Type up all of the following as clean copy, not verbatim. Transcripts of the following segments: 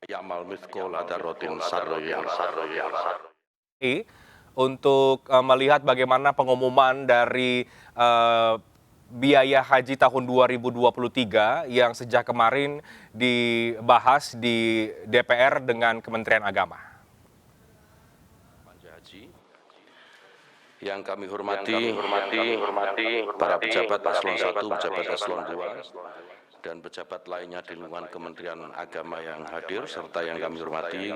Yamal mithqala dzarratin sarran yarah. Untuk melihat bagaimana pengumuman dari biaya haji tahun 2023 yang sejak kemarin dibahas di DPR dengan Kementerian Agama. Yang kami hormati para pejabat paslon 1, pejabat paslon 2, dan pejabat lainnya di lingkungan Kementerian Agama yang hadir, serta yang kami hormati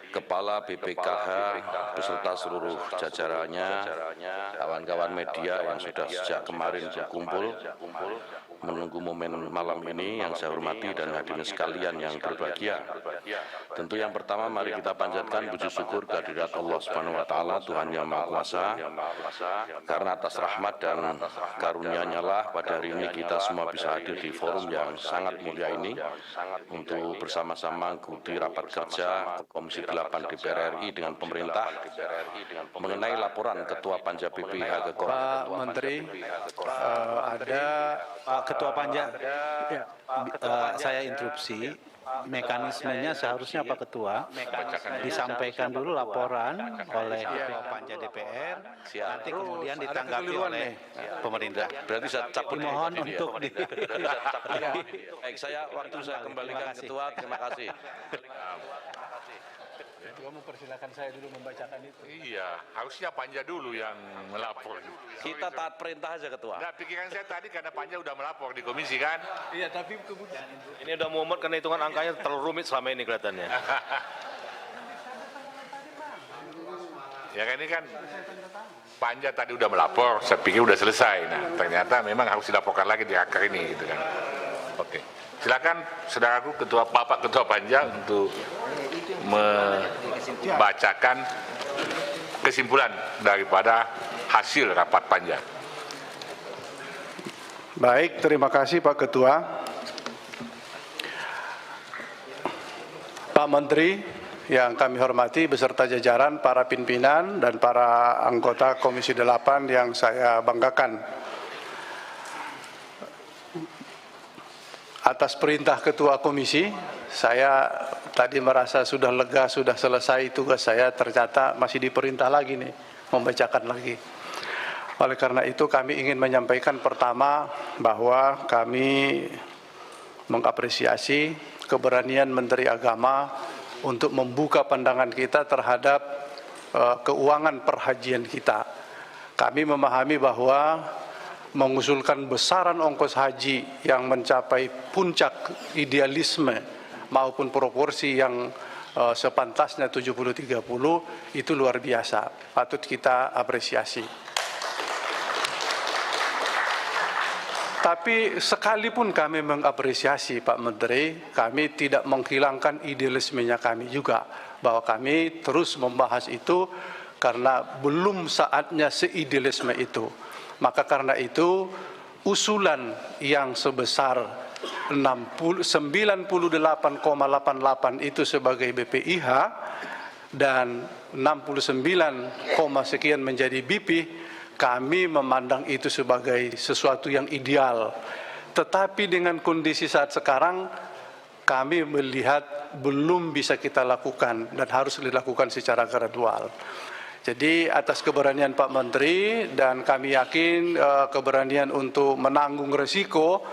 Kepala BPKH beserta seluruh jajarannya, kawan-kawan media yang sudah sejak kemarin berkumpul menunggu momen malam ini, yang saya hormati dan hadirin sekalian yang berbahagia. Tentu yang pertama mari kita panjatkan puji syukur kehadirat Allah Subhanahu wa taala, Tuhan Yang Maha Kuasa, karena atas rahmat dan karunia-Nya lah pada hari ini kita semua bisa hadir di forum yang sangat mulia ini untuk bersama-sama mengikuti rapat kerja Komisi 8 DPR RI dengan pemerintah mengenai laporan Ketua Panja BPIH ke Pak Menteri, ada Pak Ketua Panja, saya interupsi. Mekanismenya seharusnya Pak Ketua disampaikan dulu laporan oleh Ketua Panja DPR, nanti kemudian ditanggapi oleh pemerintah. Berarti saya cabut. Mohon untuk di. Baik, waktu saya kembalikan Ketua. Terima kasih. Ketua mempersilakan saya dulu membacakan itu. Iya, harusnya Panja dulu yang melapor. Kita taat perintah aja, Ketua. Nah, pikiran saya tadi karena Panja udah melapor di komisi kan? Iya, tapi kemudian ini udah mumet karena hitungan angkanya terlalu rumit selama ini kelihatannya. Ya kan, ini kan Panja tadi udah melapor, saya pikir udah selesai. Nah, ternyata memang harus dilaporkan lagi di akar ini, gitu kan. Oke, silakan saudaraku Bapak Ketua Panja untuk membacakan kesimpulan daripada hasil rapat Panja. baik, terima kasih Pak Ketua. Pak Menteri yang kami hormati beserta jajaran para pimpinan dan para anggota Komisi 8 yang saya banggakan. Atas perintah Ketua Komisi, saya tadi merasa sudah lega, sudah selesai tugas saya, ternyata masih diperintah lagi nih, membacakan lagi. Oleh karena itu kami ingin menyampaikan pertama bahwa kami mengapresiasi keberanian Menteri Agama untuk membuka pandangan kita terhadap keuangan perhajian kita. Kami memahami bahwa mengusulkan besaran ongkos haji yang mencapai puncak idealisme maupun proporsi yang sepantasnya 70-30 itu luar biasa, patut kita apresiasi. Tapi sekalipun kami mengapresiasi Pak Menteri, kami tidak menghilangkan idealismenya kami juga, bahwa kami terus membahas itu karena belum saatnya seidealisme itu. Maka karena itu usulan yang sebesar 98,88 itu sebagai BPIH dan 69, sekian menjadi BP, kami memandang itu sebagai sesuatu yang ideal. Tetapi dengan kondisi saat sekarang, kami melihat belum bisa kita lakukan dan harus dilakukan secara gradual. Jadi atas keberanian Pak Menteri dan kami yakin keberanian untuk menanggung resiko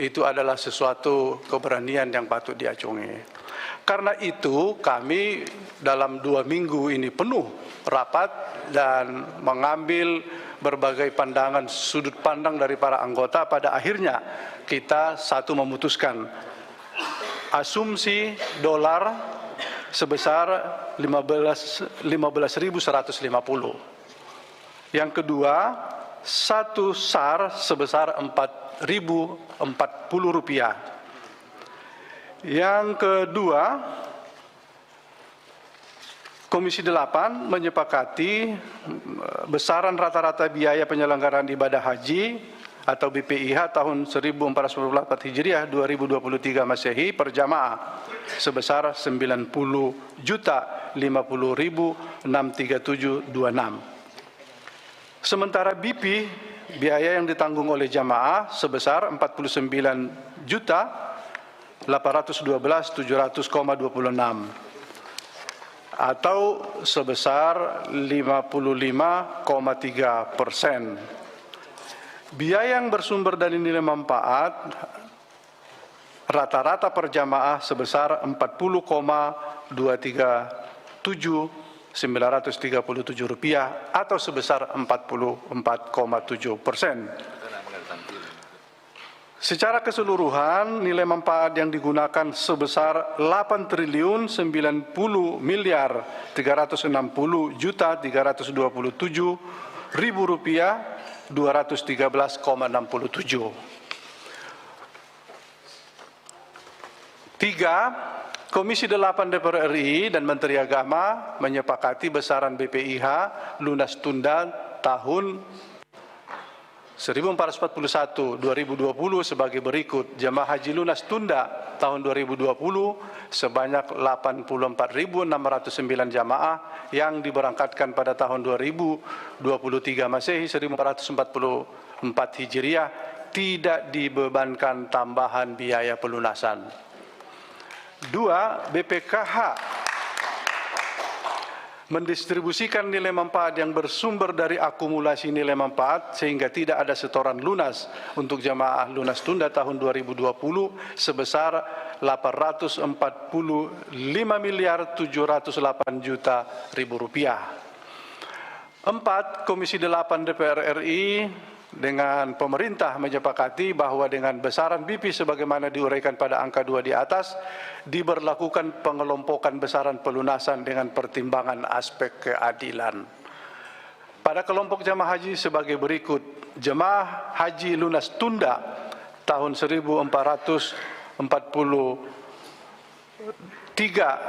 itu adalah sesuatu keberanian yang patut diacungi. Karena itu kami dalam 2 minggu ini penuh rapat dan mengambil berbagai pandangan, sudut pandang dari para anggota. Pada akhirnya kita memutuskan asumsi dolar sebesar 15.150. Yang kedua, 1 SAR sebesar Rp4.040. Yang kedua, Komisi 8 menyepakati besaran rata-rata biaya penyelenggaraan ibadah haji atau BPIH tahun 1444 Hijriah 2023 Masehi per jamaah sebesar 90.050.63726. Sementara BP biaya yang ditanggung oleh jamaah sebesar 49.000.000 812.700,26 atau sebesar 55,3%. Biaya yang bersumber dari nilai manfaat rata-rata per jamaah sebesar 40,237.937 rupiah atau sebesar 44,7%. Secara keseluruhan nilai manfaat yang digunakan sebesar 8.960.360.327.000 rupiah 213,67. 3. Komisi 8 DPR RI dan Menteri Agama menyepakati besaran BPIH lunas tunda tahun 1441 2020 sebagai berikut. Jemaah haji lunas tunda tahun 2020 sebanyak 84.609 jamaah yang diberangkatkan pada tahun 2023 Masehi 1444 Hijriah tidak dibebankan tambahan biaya pelunasan. 2. BPKH mendistribusikan nilai manfaat yang bersumber dari akumulasi nilai manfaat sehingga tidak ada setoran lunas untuk jamaah lunas tunda tahun 2020 sebesar 845.708.000.000 rupiah. 4. Komisi 8 DPR RI dengan pemerintah menyepakati bahwa dengan besaran BP sebagaimana diuraikan pada angka 2 di atas, diberlakukan pengelompokan besaran pelunasan dengan pertimbangan aspek keadilan. Pada kelompok jamaah haji sebagai berikut. Jemaah haji lunas tunda tahun 1443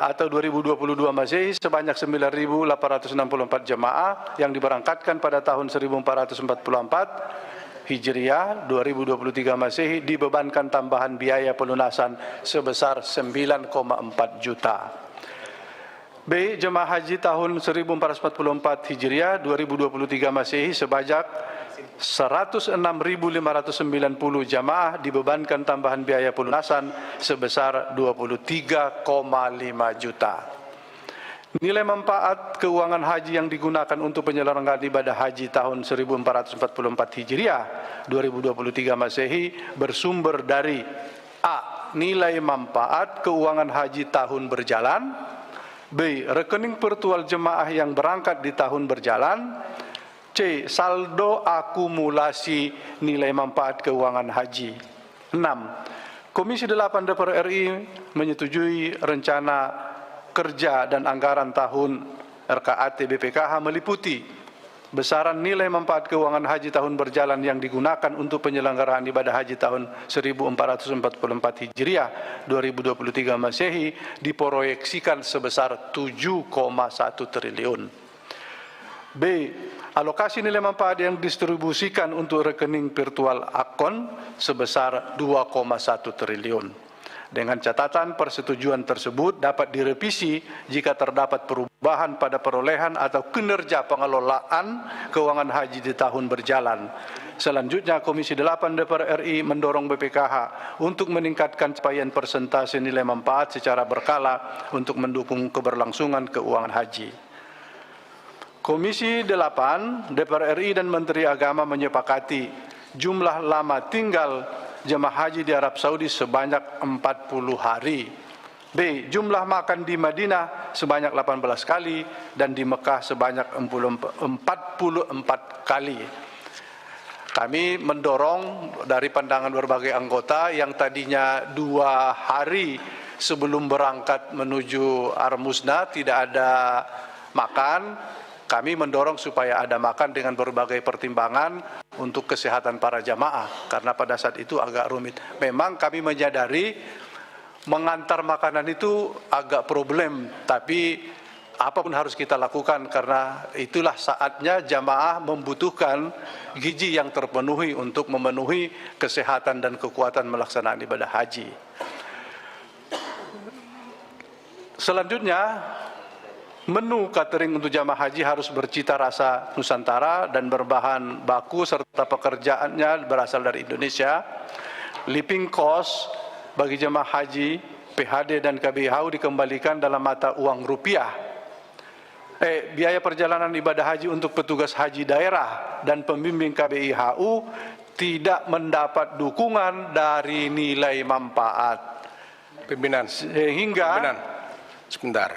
atau 2022 Masehi sebanyak 9.864 jemaah yang diberangkatkan pada tahun 1444 Hijriah 2023 Masehi dibebankan tambahan biaya pelunasan sebesar 9,4 juta. B. Jemaah haji tahun 1444 Hijriah 2023 Masehi sebanyak 106.590 jamaah dibebankan tambahan biaya pelunasan sebesar 23,5 juta. Nilai manfaat keuangan haji yang digunakan untuk penyelenggaraan ibadah haji tahun 1444 Hijriah 2023 Masehi bersumber dari A. Nilai manfaat keuangan haji tahun berjalan. B. Rekening virtual jemaah yang berangkat di tahun berjalan. C. Saldo akumulasi nilai manfaat keuangan haji. 6. Komisi 8 DPR RI menyetujui rencana kerja dan anggaran tahun RKAT BPKH meliputi besaran nilai manfaat keuangan haji tahun berjalan yang digunakan untuk penyelenggaraan ibadah haji tahun 1444 Hijriah 2023 Masehi diproyeksikan sebesar 7,1 triliun. B. Alokasi nilai manfaat yang didistribusikan untuk rekening virtual akun sebesar 2,1 triliun. Dengan catatan persetujuan tersebut dapat direvisi jika terdapat perubahan pada perolehan atau kinerja pengelolaan keuangan haji di tahun berjalan. Selanjutnya, Komisi 8 DPR RI mendorong BPKH untuk meningkatkan capaian persentase nilai manfaat secara berkala untuk mendukung keberlangsungan keuangan haji. Komisi 8 DPR RI dan Menteri Agama menyepakati jumlah lama tinggal jemaah haji di Arab Saudi sebanyak 40 hari. B. Jumlah makan di Madinah sebanyak 18 kali dan di Mekah sebanyak 44 kali. Kami mendorong dari pandangan berbagai anggota yang tadinya 2 hari sebelum berangkat menuju Ar-Musna tidak ada makan. Kami mendorong supaya ada makan dengan berbagai pertimbangan untuk kesehatan para jamaah, karena pada saat itu agak rumit. Memang kami menyadari mengantar makanan itu agak problem, tapi apapun harus kita lakukan karena itulah saatnya jamaah membutuhkan gizi yang terpenuhi untuk memenuhi kesehatan dan kekuatan melaksanakan ibadah haji. Selanjutnya, menu catering untuk jamaah haji harus bercita rasa Nusantara dan berbahan baku serta pekerjaannya berasal dari Indonesia. Living cost bagi jemaah haji, PHD dan KBIHU dikembalikan dalam mata uang rupiah. Biaya perjalanan ibadah haji untuk petugas haji daerah dan pembimbing KBIHU tidak mendapat dukungan dari nilai manfaat. Pimpinan, Sehingga sebentar.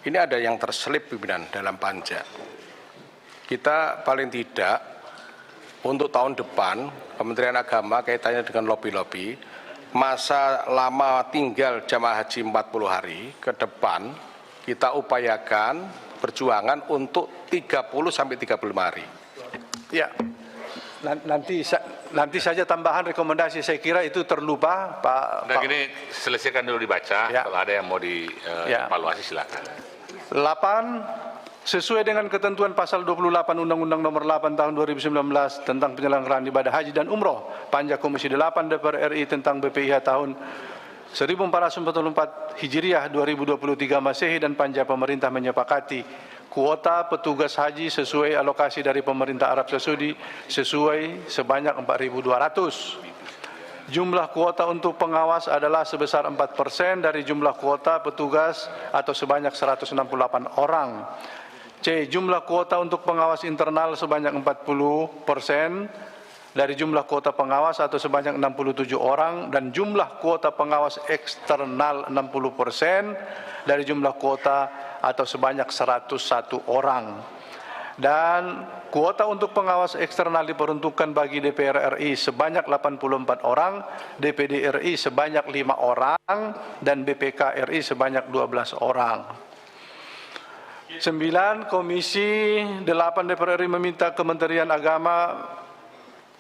Ini ada yang terselip, pimpinan, dalam panja. Kita paling tidak untuk tahun depan Kementerian Agama kaitannya dengan lobi-lobi, masa lama tinggal jamaah haji 40 hari ke depan kita upayakan perjuangan untuk 30 sampai 35 hari. ya, nanti saja tambahan rekomendasi, saya kira itu terlupa Pak. Nah, gini, selesaikan dulu dibaca, Ya. kalau ada yang mau dievaluasi silakan. 8. Sesuai dengan ketentuan pasal 28 Undang-Undang Nomor 8 Tahun 2019 tentang penyelenggaraan ibadah haji dan umroh, Panja Komisi 8 DPR RI tentang BPIH tahun 1444 Hijriah 2023 Masehi dan Panja pemerintah menyepakati kuota petugas haji sesuai alokasi dari pemerintah Arab Saudi sesuai sebanyak 4.200. Jumlah kuota untuk pengawas adalah sebesar 4% dari jumlah kuota petugas atau sebanyak 168 orang. C. Jumlah kuota untuk pengawas internal sebanyak 40% dari jumlah kuota pengawas atau sebanyak 67 orang dan jumlah kuota pengawas eksternal 60% dari jumlah kuota atau sebanyak 101 orang. Dan kuota untuk pengawas eksternal diperuntukkan bagi DPR RI sebanyak 84 orang, DPD RI sebanyak 5 orang, dan BPK RI sebanyak 12 orang. 9. Komisi 8 DPR RI meminta Kementerian Agama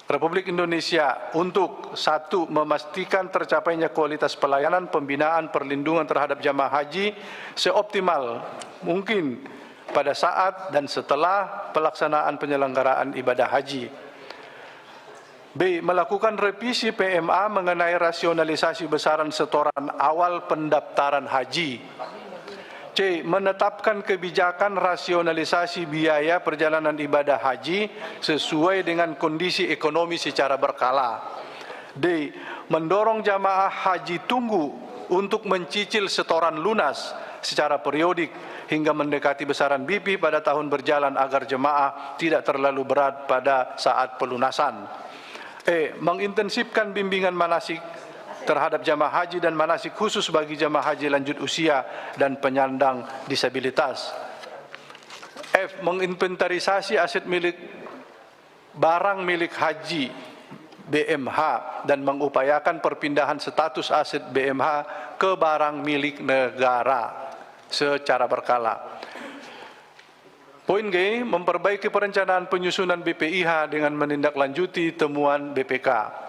Republik Indonesia untuk 1. Memastikan tercapainya kualitas pelayanan, pembinaan, perlindungan terhadap jamaah haji seoptimal mungkin pada saat dan setelah pelaksanaan penyelenggaraan ibadah haji. B. Melakukan revisi PMA mengenai rasionalisasi besaran setoran awal pendaftaran haji. C. Menetapkan kebijakan rasionalisasi biaya perjalanan ibadah haji sesuai dengan kondisi ekonomi secara berkala. D. Mendorong jamaah haji tunggu untuk mencicil setoran lunas secara periodik hingga mendekati besaran BP pada tahun berjalan agar jemaah tidak terlalu berat pada saat pelunasan. E. Mengintensifkan bimbingan manasik terhadap jamaah haji dan manasik khusus bagi jamaah haji lanjut usia dan penyandang disabilitas. F. Menginventarisasi aset milik barang milik haji BMH dan mengupayakan perpindahan status aset BMH ke barang milik negara secara berkala. Poin G. Memperbaiki perencanaan penyusunan BPIH dengan menindaklanjuti temuan BPK.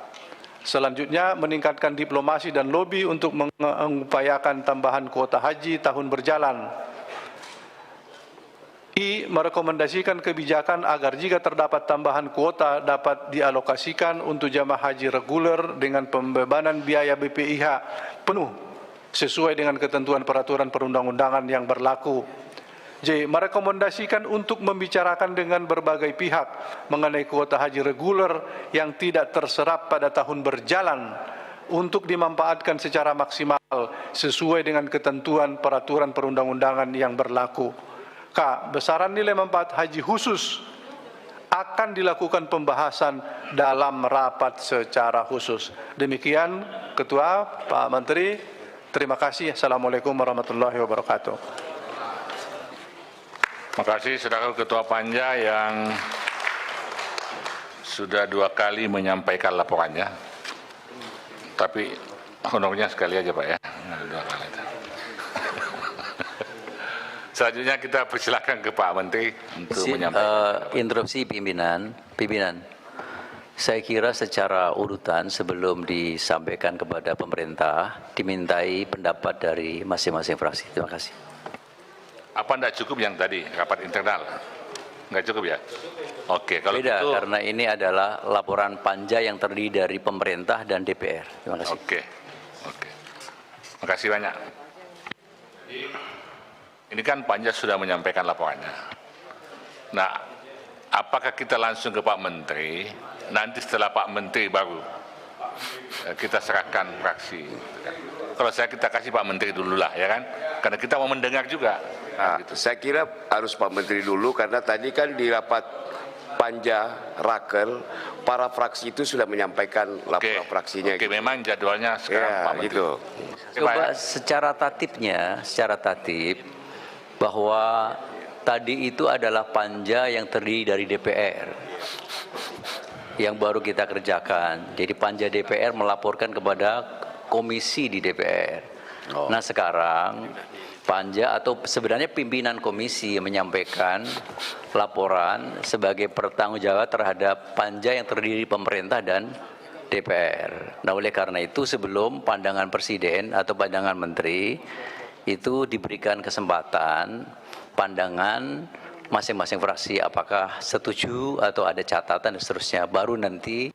Selanjutnya, meningkatkan diplomasi dan lobi untuk mengupayakan tambahan kuota haji tahun berjalan. I. Merekomendasikan kebijakan agar jika terdapat tambahan kuota dapat dialokasikan untuk jamaah haji reguler dengan pembebanan biaya BPIH penuh sesuai dengan ketentuan peraturan perundang-undangan yang berlaku. J. Merekomendasikan untuk membicarakan dengan berbagai pihak mengenai kuota haji reguler yang tidak terserap pada tahun berjalan untuk dimanfaatkan secara maksimal sesuai dengan ketentuan peraturan perundang-undangan yang berlaku. K. Besaran nilai manfaat haji khusus akan dilakukan pembahasan dalam rapat secara khusus. Demikian Ketua, Pak Menteri, terima kasih. Assalamualaikum warahmatullahi wabarakatuh. Terima kasih Saudara Ketua Panja yang sudah 2 kali menyampaikan laporannya. Tapi honornya sekali aja Pak ya. 2 kali. Selanjutnya kita persilakan ke Pak Menteri untuk menyampaikan. Interupsi pimpinan. Saya kira secara urutan sebelum disampaikan kepada pemerintah dimintai pendapat dari masing-masing fraksi. Terima kasih. Apa tidak cukup yang tadi, rapat internal? Enggak cukup ya? Oke, kalau Beda, gitu. karena ini adalah laporan panja yang terdiri dari pemerintah dan DPR. Terima kasih. Oke. Terima kasih banyak. Ini kan panja sudah menyampaikan laporannya. Nah, apakah kita langsung ke Pak Menteri, nanti setelah Pak Menteri baru kita serahkan fraksi. Kalau saya kita kasih Pak Menteri dulu lah, ya kan? Karena kita mau mendengar juga. Nah, saya kira harus Pak Menteri dulu karena tadi kan di rapat Panja Raker para fraksi itu sudah menyampaikan laporan fraksinya. Oke, memang jadwalnya sekarang Ya, Pak Menteri. gitu. Coba secara tatip bahwa tadi itu adalah panja yang terdiri dari DPR yang baru kita kerjakan. Jadi panja DPR melaporkan kepada komisi di DPR. Nah sekarang panja atau sebenarnya pimpinan komisi menyampaikan laporan sebagai pertanggungjawab terhadap panja yang terdiri pemerintah dan DPR. Nah oleh karena itu sebelum pandangan presiden atau pandangan menteri itu diberikan kesempatan pandangan masing-masing fraksi apakah setuju atau ada catatan dan seterusnya, baru nanti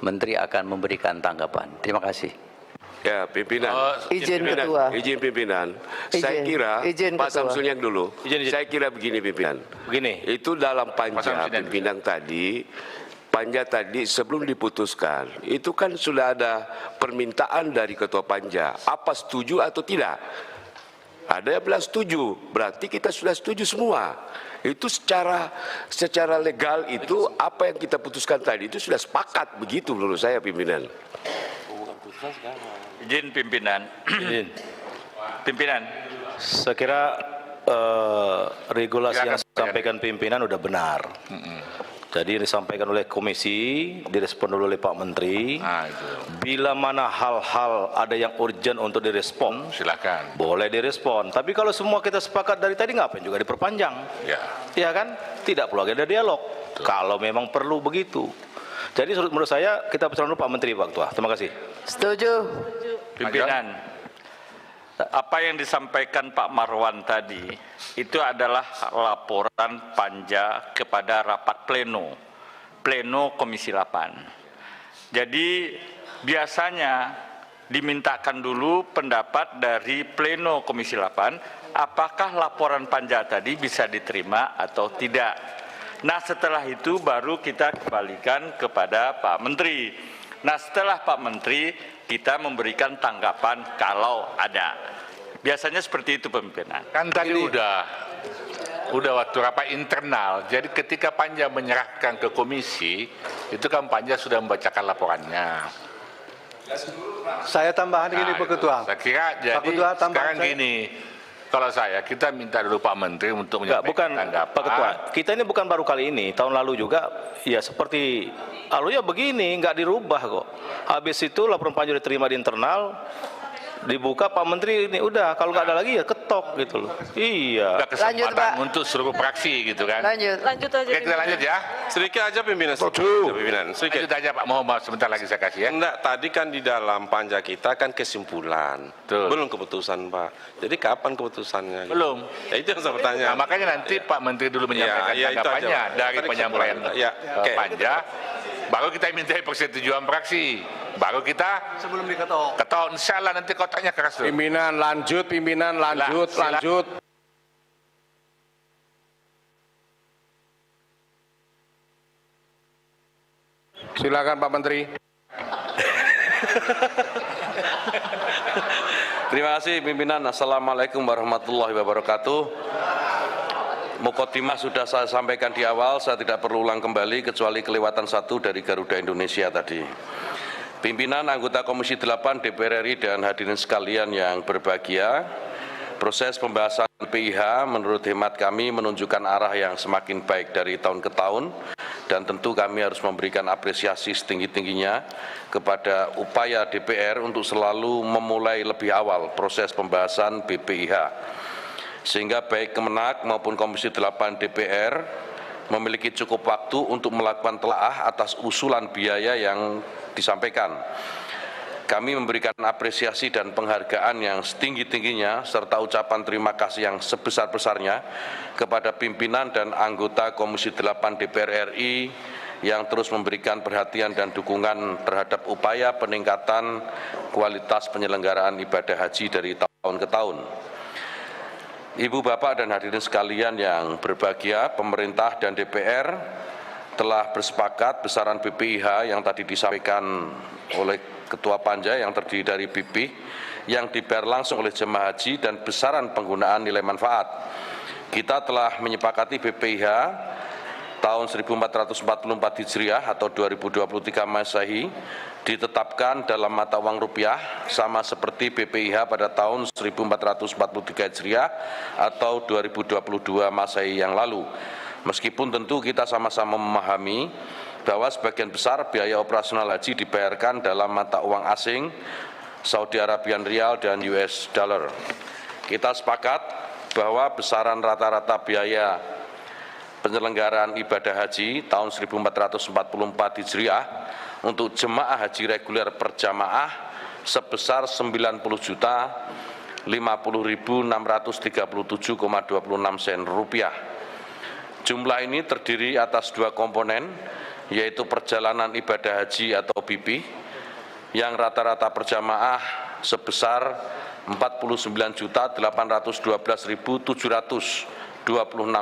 menteri akan memberikan tanggapan. Terima kasih. Ya, pimpinan. Izin Ketua. Izin pimpinan. Saya kira Pak Samsul yang dulu. Saya kira begini pimpinan. Begini. Itu dalam panja pimpinan tadi, panja tadi sebelum diputuskan, itu kan sudah ada permintaan dari ketua panja. Apa setuju atau tidak? Ada yang bilang setuju, berarti kita sudah setuju semua. Itu secara legal itu apa yang kita putuskan tadi itu sudah sepakat, begitu menurut saya pimpinan. Izin pimpinan. Pimpinan. Saya kira regulasi yang disampaikan pimpinan udah benar. Jadi disampaikan oleh komisi, direspon dulu oleh Pak Menteri. Bila mana hal-hal ada yang urgent untuk direspon, silakan. Boleh direspon. Tapi kalau semua kita sepakat dari tadi, ngapain juga diperpanjang? Ya kan? Tidak perlu ada dialog. Kalau memang perlu begitu. Jadi menurut saya kita percaya dulu Pak Menteri, Pak Ketua. Terima kasih. Setuju. Pimpinan, apa yang disampaikan Pak Marwan tadi itu adalah laporan panja kepada rapat pleno Komisi 8. Jadi biasanya dimintakan dulu pendapat dari pleno Komisi 8 apakah laporan panja tadi bisa diterima atau tidak. Nah setelah itu baru kita kembalikan kepada Pak Menteri. Nah setelah Pak Menteri kita memberikan tanggapan kalau ada. Biasanya seperti itu pimpinan. Kan tadi udah waktu rapat internal. Jadi ketika panja menyerahkan ke komisi, itu kan panja sudah membacakan laporannya. Saya tambahan gini Pak Ketua. Saya kira jadi sekarang gini. Kalau kita minta dulu Pak Menteri untuk menyampaikan tanggapan. Pak Ketua, kita ini bukan baru kali ini, tahun lalu juga ya seperti lalu ya begini, nggak dirubah kok. Habis itu laporan panja diterima di internal, dibuka Pak Menteri ini udah kalau nggak ada lagi ya ketok gitu loh. Iya. Ada kesempatan untuk seluruh fraksi gitu kan. Lanjut aja. Oke, kita lanjut ya. Sedikit aja pimpinan. Pimpinan. Lanjut aja Pak Muhammad, sebentar lagi saya kasih ya. Enggak, tadi kan di dalam panja kita kan kesimpulan. Belum keputusan Pak. Jadi kapan keputusannya? Belum. Ya itu yang saya bertanya. Nah, makanya nanti Pak Menteri dulu menyampaikan tanggapannya dari penyampaian panja. Baru kita minta persetujuan fraksi. Baru kita sebelum diketok. Ketok, insya Allah nanti kotaknya keras tuh. Pimpinan lanjut. Silakan Pak Menteri. Terima kasih pimpinan. Assalamualaikum warahmatullahi wabarakatuh. Mukadimah sudah saya sampaikan di awal, saya tidak perlu ulang kembali kecuali kelewatan satu dari Garuda Indonesia tadi. Pimpinan anggota Komisi 8 DPR RI dan hadirin sekalian yang berbahagia, proses pembahasan PIH menurut hemat kami menunjukkan arah yang semakin baik dari tahun ke tahun dan tentu kami harus memberikan apresiasi setinggi-tingginya kepada upaya DPR untuk selalu memulai lebih awal proses pembahasan BPIH. Sehingga baik Kemenak maupun Komisi 8 DPR memiliki cukup waktu untuk melakukan telaah atas usulan biaya yang disampaikan. Kami memberikan apresiasi dan penghargaan yang setinggi-tingginya serta ucapan terima kasih yang sebesar-besarnya kepada pimpinan dan anggota Komisi 8 DPR RI yang terus memberikan perhatian dan dukungan terhadap upaya peningkatan kualitas penyelenggaraan ibadah haji dari tahun ke tahun. Ibu, Bapak, dan hadirin sekalian yang berbahagia, pemerintah dan DPR telah bersepakat besaran BPIH yang tadi disampaikan oleh Ketua Panja yang terdiri dari BP yang dibayar langsung oleh jemaah haji dan besaran penggunaan nilai manfaat. Kita telah menyepakati BPIH tahun 1444 Hijriah atau 2023 Masehi ditetapkan dalam mata uang rupiah sama seperti BPIH pada tahun 1443 Hijriah atau 2022 Masehi yang lalu. Meskipun tentu kita sama-sama memahami bahwa sebagian besar biaya operasional haji dibayarkan dalam mata uang asing, Saudi Arabian Rial dan US Dollar. Kita sepakat bahwa besaran rata-rata biaya penyelenggaraan ibadah haji tahun 1444 Hijriah untuk jemaah haji reguler per jamaah sebesar 90.050.637,26 sen rupiah. Jumlah ini terdiri atas dua komponen, yaitu perjalanan ibadah haji atau BP yang rata-rata per jamaah sebesar 49.812.726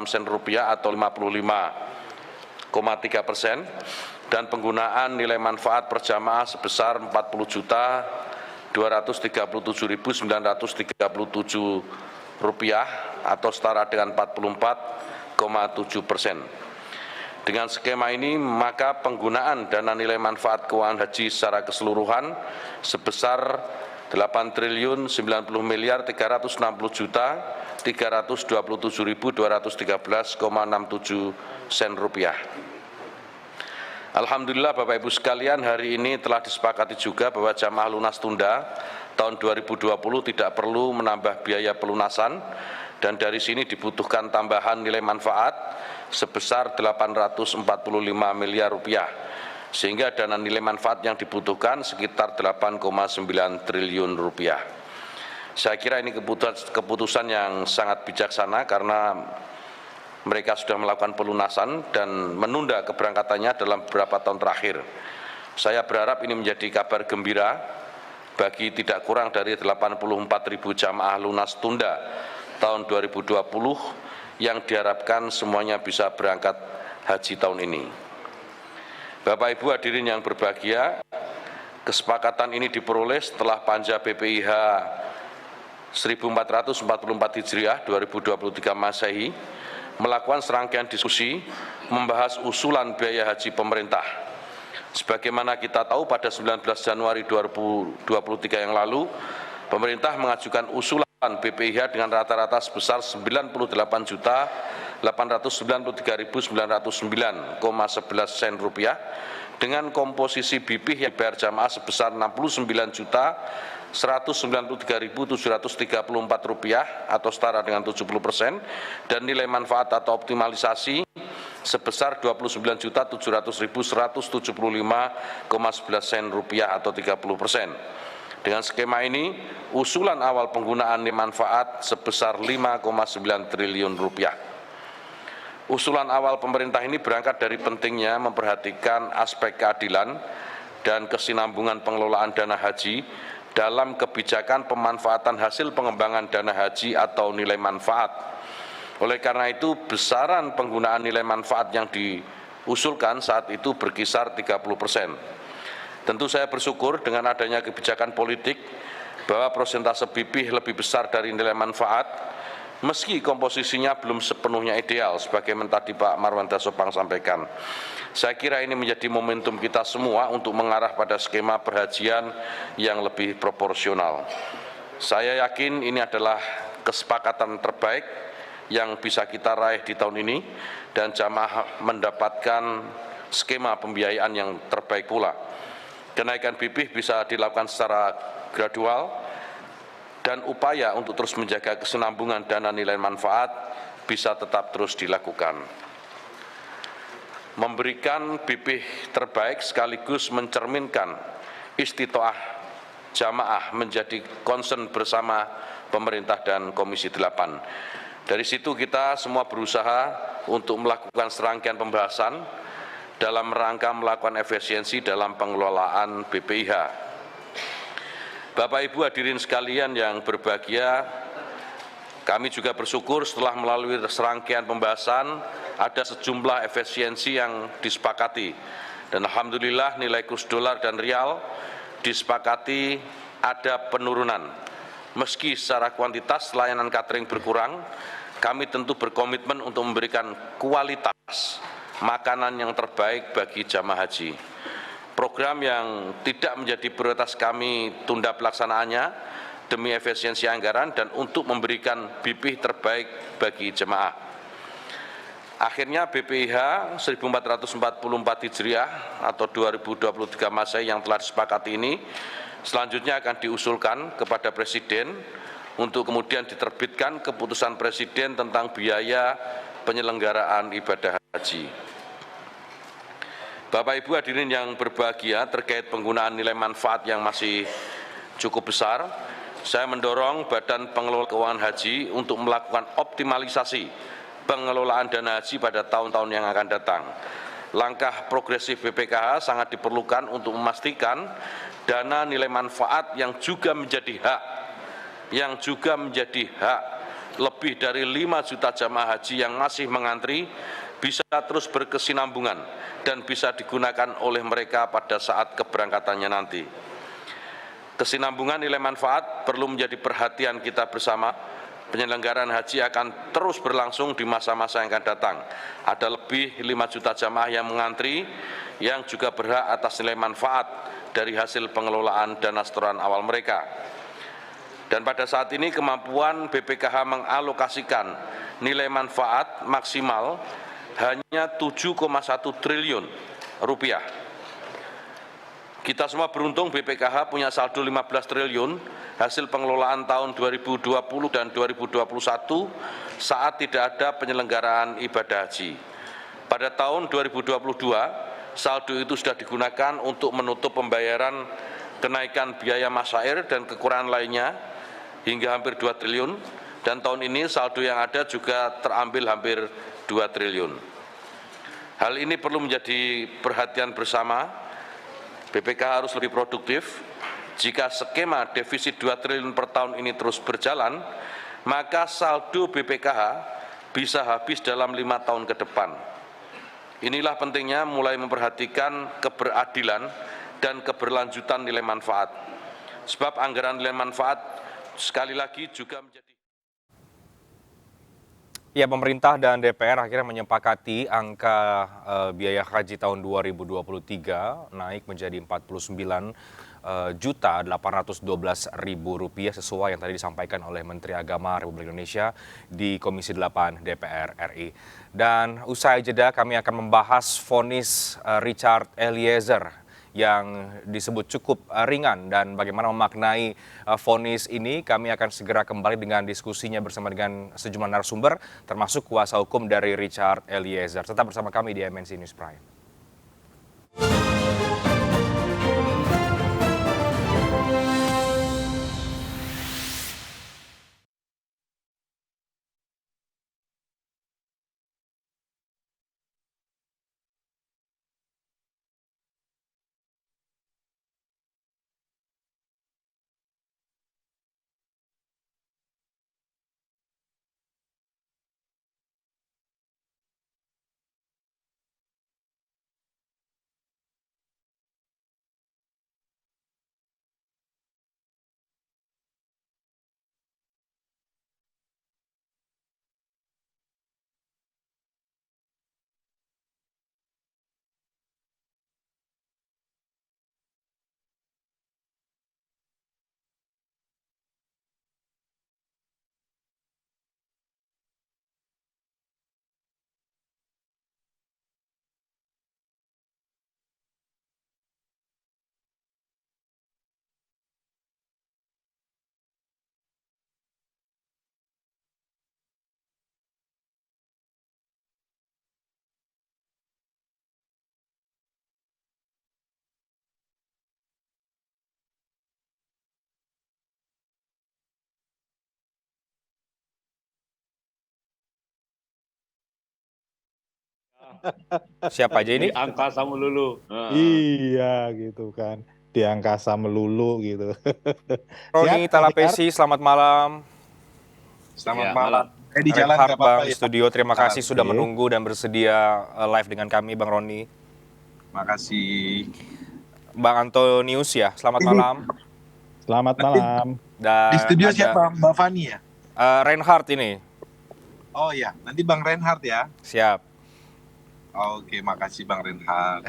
sen rupiah atau 55,3%, dan penggunaan nilai manfaat per jamaah sebesar 40.237.937 rupiah atau setara dengan 44,7%. Dengan skema ini, maka penggunaan dana nilai manfaat keuangan haji secara keseluruhan sebesar 8.990.327.213,67 sen rupiah. Alhamdulillah Bapak Ibu sekalian, hari ini telah disepakati juga bahwa jamaah lunas tunda tahun 2020 tidak perlu menambah biaya pelunasan, dan dari sini dibutuhkan tambahan nilai manfaat sebesar 845 miliar rupiah, sehingga dana nilai manfaat yang dibutuhkan sekitar 8,9 triliun rupiah. Saya kira ini keputusan yang sangat bijaksana karena mereka sudah melakukan pelunasan dan menunda keberangkatannya dalam beberapa tahun terakhir. Saya berharap ini menjadi kabar gembira bagi tidak kurang dari 84.000 jamaah lunas tunda tahun 2020 yang diharapkan semuanya bisa berangkat haji tahun ini. Bapak Ibu hadirin yang berbahagia, kesepakatan ini diperoleh setelah Panja BPIH 1444 Hijriah 2023 Masehi melakukan serangkaian diskusi membahas usulan biaya haji pemerintah. Sebagaimana kita tahu, pada 19 Januari 2023 yang lalu, pemerintah mengajukan usulan BPIH dengan rata-rata sebesar 98.893.909,11 sen rupiah dengan komposisi BP yang dibayar jamaah sebesar 69.193.734 rupiah atau setara dengan 70% dan nilai manfaat atau optimalisasi sebesar 29.700.175,11 sen rupiah atau 30%. Dengan skema ini, usulan awal penggunaan nilai manfaat sebesar 5,9 triliun rupiah. Usulan awal pemerintah ini berangkat dari pentingnya memperhatikan aspek keadilan dan kesinambungan pengelolaan dana haji dalam kebijakan pemanfaatan hasil pengembangan dana haji atau nilai manfaat. Oleh karena itu, besaran penggunaan nilai manfaat yang diusulkan saat itu berkisar 30%. Tentu saya bersyukur dengan adanya kebijakan politik bahwa persentase BP lebih besar dari nilai manfaat, meski komposisinya belum sepenuhnya ideal, sebagaimana tadi Pak Marwan Dasopang sampaikan. Saya kira ini menjadi momentum kita semua untuk mengarah pada skema perhajian yang lebih proporsional. Saya yakin ini adalah kesepakatan terbaik yang bisa kita raih di tahun ini, dan jamaah mendapatkan skema pembiayaan yang terbaik pula. Kenaikan BP bisa dilakukan secara gradual dan upaya untuk terus menjaga kesinambungan dana nilai manfaat bisa tetap terus dilakukan. Memberikan BP terbaik sekaligus mencerminkan istitoah jamaah menjadi concern bersama pemerintah dan Komisi 8. Dari situ kita semua berusaha untuk melakukan serangkaian pembahasan dalam rangka melakukan efisiensi dalam pengelolaan BPIH. Bapak Ibu hadirin sekalian yang berbahagia, Kami juga bersyukur setelah melalui serangkaian pembahasan ada sejumlah efisiensi yang disepakati. Dan alhamdulillah nilai kurs dolar dan rial disepakati ada penurunan. Meski secara kuantitas layanan catering berkurang, kami tentu berkomitmen untuk memberikan kualitas makanan yang terbaik bagi jamaah haji. Program yang tidak menjadi prioritas kami tunda pelaksanaannya demi efisiensi anggaran dan untuk memberikan BPIH terbaik bagi jemaah. Akhirnya BPIH 1444 Hijriah atau 2023 Masehi yang telah disepakati ini selanjutnya akan diusulkan kepada Presiden untuk kemudian diterbitkan keputusan Presiden tentang biaya penyelenggaraan ibadah haji. Bapak Ibu hadirin yang berbahagia, terkait penggunaan nilai manfaat yang masih cukup besar, saya mendorong Badan Pengelola Keuangan Haji untuk melakukan optimalisasi pengelolaan dana haji pada tahun-tahun yang akan datang. Langkah progresif BPKH sangat diperlukan untuk memastikan dana nilai manfaat yang juga menjadi hak lebih dari 5 juta jamaah haji yang masih mengantri bisa terus berkesinambungan dan bisa digunakan oleh mereka pada saat keberangkatannya nanti. Kesinambungan nilai manfaat perlu menjadi perhatian kita bersama. Penyelenggaraan haji akan terus berlangsung di masa-masa yang akan datang. Ada lebih 5 juta jamaah yang mengantri yang juga berhak atas nilai manfaat dari hasil pengelolaan dana setoran awal mereka. Dan pada saat ini kemampuan BPKH mengalokasikan nilai manfaat maksimal hanya 7,1 triliun rupiah. Kita semua beruntung BPKH punya saldo 15 triliun hasil pengelolaan tahun 2020 dan 2021 saat tidak ada penyelenggaraan ibadah haji. Pada tahun 2022, saldo itu sudah digunakan untuk menutup pembayaran kenaikan biaya masyair dan kekurangan lainnya hingga hampir 2 triliun, dan tahun ini saldo yang ada juga terambil hampir 2 triliun. Hal ini perlu menjadi perhatian bersama. BPKH harus lebih produktif. Jika skema defisit 2 triliun per tahun ini terus berjalan, maka saldo BPKH bisa habis dalam 5 tahun ke depan. Inilah pentingnya mulai memperhatikan keberadilan dan keberlanjutan nilai manfaat. Sebab anggaran nilai manfaat sekali lagi juga menjadi... Ya, pemerintah dan DPR akhirnya menyepakati angka biaya haji tahun 2023 naik menjadi Rp49.812.000 sesuai yang tadi disampaikan oleh Menteri Agama Republik Indonesia di Komisi 8 DPR RI. Dan usai jeda kami akan membahas vonis Richard Eliezer yang disebut cukup ringan dan bagaimana memaknai vonis ini. Kami akan segera kembali dengan diskusinya bersama dengan sejumlah narasumber termasuk kuasa hukum dari Richard Eliezer. Tetap bersama kami di MNC News Prime. Siapa aja ini? Di angkasa melulu. Iya gitu kan, di angkasa melulu gitu. Roni Talapesi, selamat malam. Selamat malam. Di jalan Reinhard, nggak apa-apa Bang ya. Studio, terima kasih Oke. sudah menunggu dan bersedia live dengan kami, Bang Roni. Makasih. Bang Antonius ya, selamat malam. Selamat malam. Dan Di studio ada, siapa? Mbak Fani ya? Reinhard ini, Oh ya, nanti Bang Reinhard ya. siap. Oke, makasih Bang Reinhard.